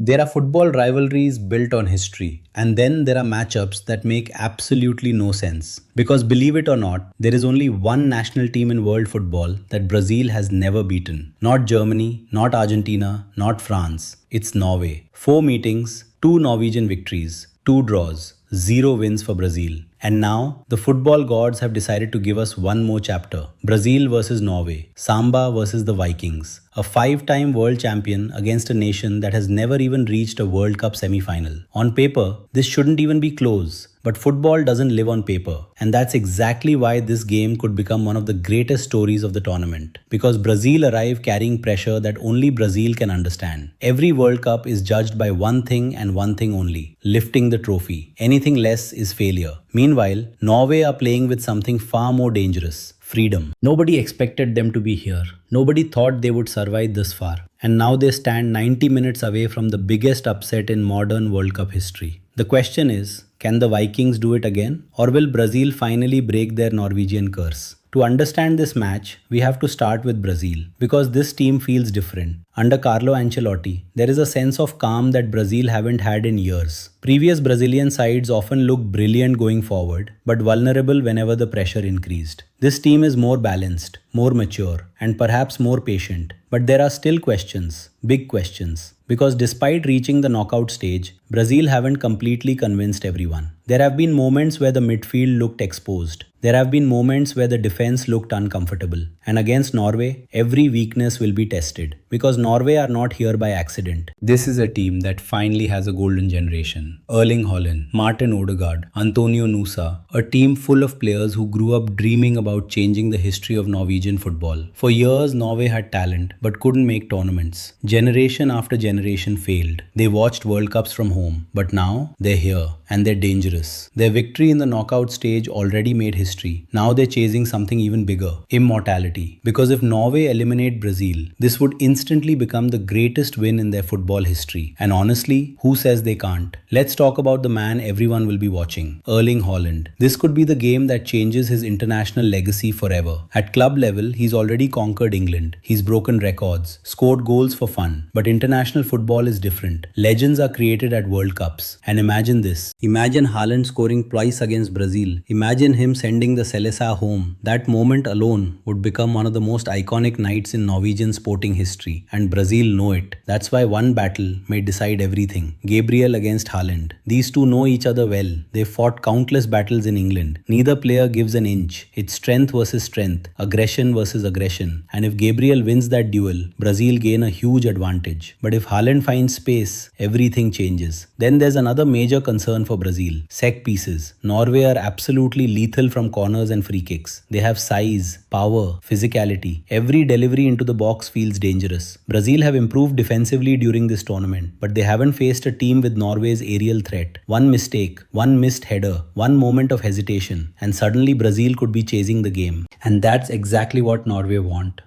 There are football rivalries built on history, and then there are matchups that make absolutely no sense. Because believe it or not, there is only one national team in world football that Brazil has never beaten. Not Germany, not Argentina, not France. It's Norway. 4 meetings, 2 Norwegian victories, 2 draws, 0 wins for Brazil. And now, the football gods have decided to give us one more chapter. Brazil versus Norway. Samba versus the Vikings. A 5-time world champion against a nation that has never even reached a World Cup semi-final. On paper, this shouldn't even be close. But football doesn't live on paper. And that's exactly why this game could become one of the greatest stories of the tournament. Because Brazil arrive carrying pressure that only Brazil can understand. Every World Cup is judged by one thing and one thing only: lifting the trophy. Anything less is failure. Meanwhile, Norway are playing with something far more dangerous: freedom. Nobody expected them to be here. Nobody thought they would survive this far. And now they stand 90 minutes away from the biggest upset in modern World Cup history. The question is, can the Vikings do it again? Or will Brazil finally break their Norwegian curse? To understand this match, we have to start with Brazil, because this team feels different. Under Carlo Ancelotti, there is a sense of calm that Brazil haven't had in years. Previous Brazilian sides often looked brilliant going forward, but vulnerable whenever the pressure increased. This team is more balanced, more mature, and perhaps more patient. But there are still questions, big questions. Because despite reaching the knockout stage, Brazil haven't completely convinced everyone. There have been moments where the midfield looked exposed. There have been moments where the defense looked uncomfortable. And against Norway, every weakness will be tested. Because Norway are not here by accident. This is a team that finally has a golden generation. Erling Haaland, Martin Odegaard, Antonio Nusa, a team full of players who grew up dreaming about changing the history of Norwegian football. For years, Norway had talent but couldn't make tournaments. Generation after generation failed. They watched World Cups from home, but now they're here and they're dangerous. Their victory in the knockout stage already made history. Now they're chasing something even bigger: immortality. Because if Norway eliminate Brazil, this would instantly become the greatest win in their football history. And honestly, who says they can't? Let's talk about the man everyone will be watching: Erling Haaland. This could be the game that changes his international legacy forever. At club level, he's already conquered England. He's broken records, scored goals for fun. But international football is different. Legends are created at World Cups. And imagine this. Imagine Haaland scoring twice against Brazil. Imagine him sending the Seleção home. That moment alone would become one of the most iconic nights in Norwegian sporting history. And Brazil know it. That's why one battle may decide everything. Gabriel against Haaland. These two know each other well. They fought countless battles in England. Neither player gives an inch. It's strength versus strength, aggression versus aggression. And if Gabriel wins that duel, Brazil gain a huge advantage. But if Haaland finds space, everything changes. Then there's another major concern for Brazil: set pieces. Norway are absolutely lethal from corners and free kicks. They have size, power, physicality. Every delivery into the box feels dangerous. Brazil have improved defensively during this tournament, but they haven't faced a team with Norway's aerial threat. One mistake, one missed header, one moment of hesitation, and suddenly Brazil could be chasing the game. And that's exactly what Norway want.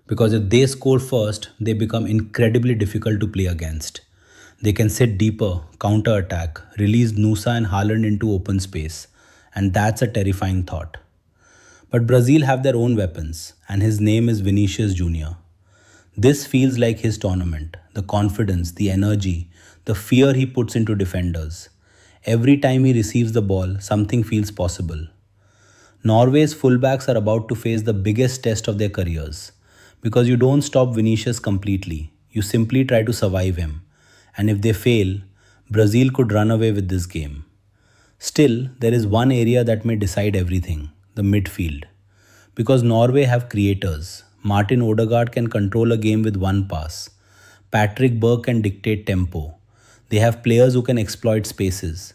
Because if they score first, they become incredibly difficult to play against. They can sit deeper, counter-attack, release Nusa and Haaland into open space. And that's a terrifying thought. But Brazil have their own weapons, and his name is Vinicius Jr. This feels like his tournament. The confidence, the energy, the fear he puts into defenders. Every time he receives the ball, something feels possible. Norway's fullbacks are about to face the biggest test of their careers. Because you don't stop Vinicius completely. You simply try to survive him. And if they fail, Brazil could run away with this game. Still, there is one area that may decide everything: the midfield. Because Norway have creators. Martin Odegaard can control a game with one pass. Patrick Berg can dictate tempo. They have players who can exploit spaces.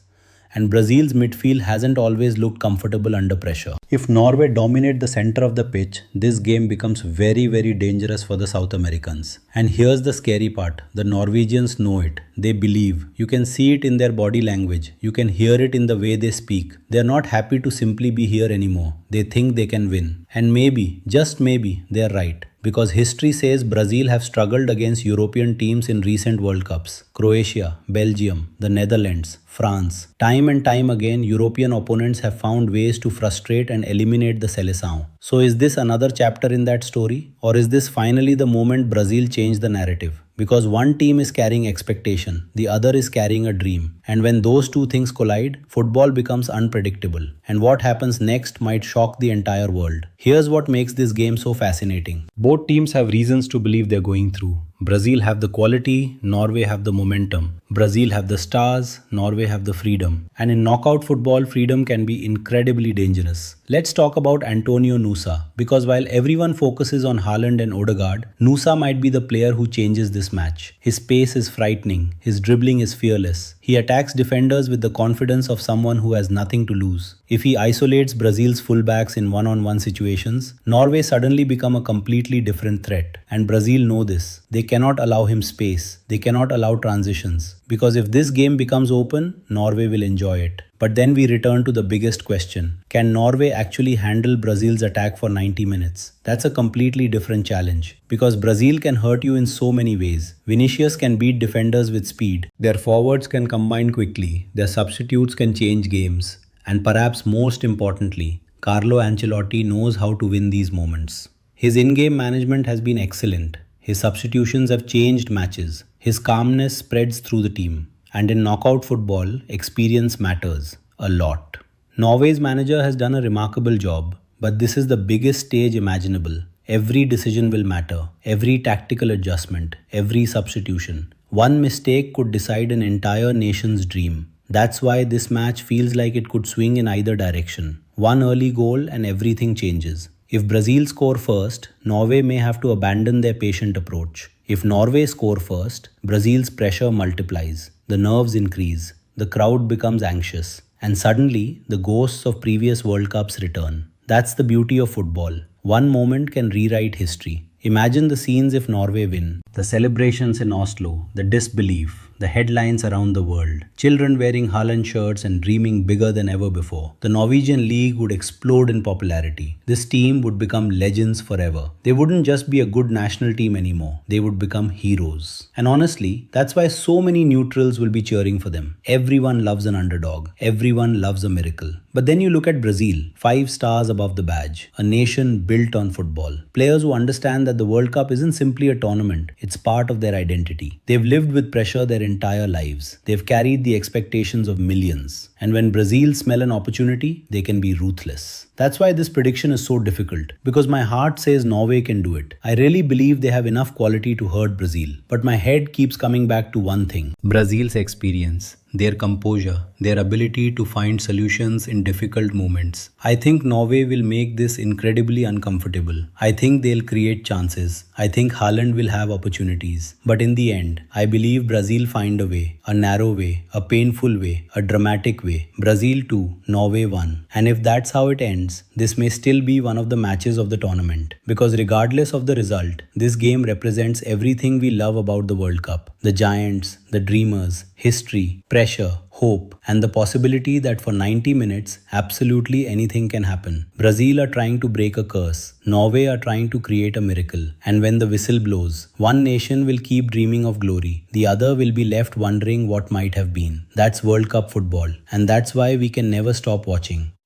And Brazil's midfield hasn't always looked comfortable under pressure. If Norway dominate the center of the pitch, this game becomes very, very dangerous for the South Americans. And here's the scary part: the Norwegians know it. They believe. You can see it in their body language. You can hear it in the way they speak. They're not happy to simply be here anymore. They think they can win. And maybe, just maybe, they're right. Because history says Brazil have struggled against European teams in recent World Cups. Croatia, Belgium, the Netherlands, France. Time and time again, European opponents have found ways to frustrate and eliminate the Seleção. So is this another chapter in that story? Or is this finally the moment Brazil changed the narrative? because one team is carrying expectation, the other is carrying a dream. And when those two things collide, football becomes unpredictable. And what happens next might shock the entire world. Here's what makes this game so fascinating. Both teams have reasons to believe they're going through. Brazil have the quality, Norway have the momentum. Brazil have the stars, Norway have the freedom. And in knockout football, freedom can be incredibly dangerous. Let's talk about Antonio Nusa, because while everyone focuses on Haaland and Odegaard, Nusa might be the player who changes this match. His pace is frightening, his dribbling is fearless. He attacks defenders with the confidence of someone who has nothing to lose. If he isolates Brazil's fullbacks in one-on-one situations, Norway suddenly become a completely different threat. And Brazil know this. They cannot allow him space. They cannot allow transitions. Because if this game becomes open, Norway will enjoy it. But then we return to the biggest question. Can Norway actually handle Brazil's attack for 90 minutes? That's a completely different challenge. Because Brazil can hurt you in so many ways. Vinicius can beat defenders with speed. Their forwards can combine quickly. Their substitutes can change games. And perhaps most importantly, Carlo Ancelotti knows how to win these moments. His in-game management has been excellent. His substitutions have changed matches. His calmness spreads through the team. And in knockout football, experience matters a lot. Norway's manager has done a remarkable job, but this is the biggest stage imaginable. Every decision will matter, every tactical adjustment, every substitution. One mistake could decide an entire nation's dream. That's why this match feels like it could swing in either direction. One early goal and everything changes. If Brazil score first, Norway may have to abandon their patient approach. If Norway score first, Brazil's pressure multiplies. The nerves increase. The crowd becomes anxious. And suddenly, the ghosts of previous World Cups return. That's the beauty of football. One moment can rewrite history. Imagine the scenes if Norway win. The celebrations in Oslo, the disbelief, the headlines around the world. Children wearing Haaland shirts and dreaming bigger than ever before. The Norwegian league would explode in popularity. This team would become legends forever. They wouldn't just be a good national team anymore. They would become heroes. And honestly, that's why so many neutrals will be cheering for them. Everyone loves an underdog. Everyone loves a miracle. But then you look at Brazil, 5 stars above the badge, a nation built on football. Players who understand that the World Cup isn't simply a tournament, it's part of their identity. They've lived with pressure their entire lives. They've carried the expectations of millions. And when Brazil smell an opportunity, they can be ruthless. That's why this prediction is so difficult, because my heart says Norway can do it. I really believe they have enough quality to hurt Brazil. But my head keeps coming back to one thing: Brazil's experience. Their composure, their ability to find solutions in difficult moments. I think Norway will make this incredibly uncomfortable. I think they'll create chances. I think Haaland will have opportunities. But in the end, I believe Brazil find a way, a narrow way, a painful way, a dramatic way. Brazil 2, Norway 1. And if that's how it ends, this may still be one of the matches of the tournament. Because regardless of the result, this game represents everything we love about the World Cup. The giants, the dreamers, history, pressure, hope, and the possibility that for 90 minutes, absolutely anything can happen. Brazil are trying to break a curse. Norway are trying to create a miracle. And when the whistle blows, one nation will keep dreaming of glory. The other will be left wondering what might have been. That's World Cup football. And that's why we can never stop watching.